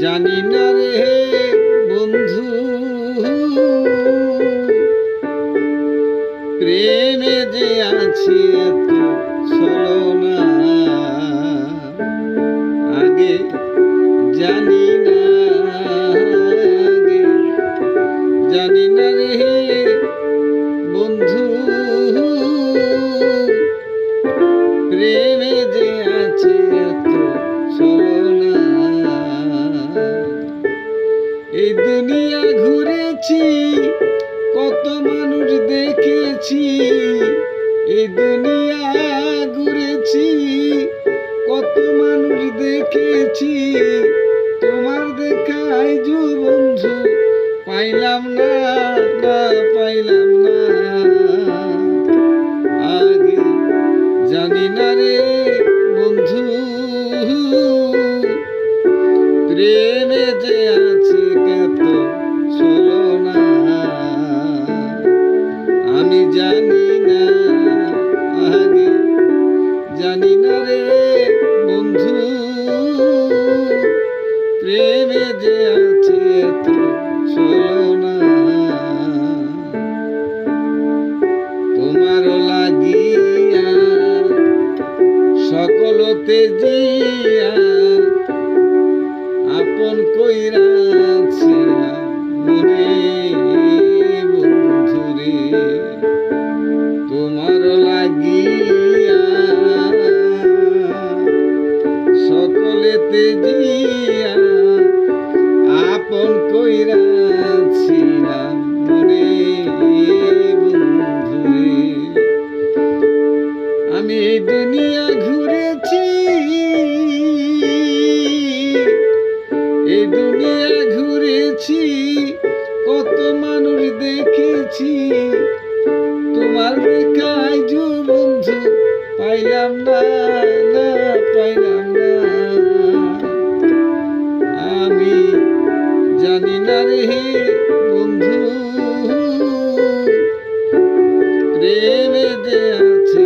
জানি না রে বন্ধু, প্রেমে যে আছে এত ছলনা, আগে জানি না, আগে জানি না রে বন্ধু, প্রেমে যে আছে এত ছলনা। এই দুনিয়া ঘুরেছি, কত মানুষ দেখেছি, এই দুনিয়া ঘুরেছি, কত মানুষ দেখেছি, তোমার দেখা আইজো বন্ধু পাইলাম না, না পাইলাম না। আগে জানি না রে বন্ধু, প্রেমে যে আছে কত ছলনা, আমি জানি না, আগে জানি না রে বন্ধু, প্রেমে যে আছে এত ছলনা। তোমার লাগিয়া সকলতে জিয়া আপন কইরাছিলাম মনে বন্ধুরে, তোমার লাগিয়া সকলেতে জিয়া আপন কইরাছিলাম মনে বন্ধুরে। আমি এই দুনিয়া ঘুরেছি, এই দুনিয়া ঘুরেছি, কত মানুষ দেখেছি, তোমার দেখা আইজো বন্ধু পাইলাম না, না পাইলাম না। আমি জানি না রে বন্ধু,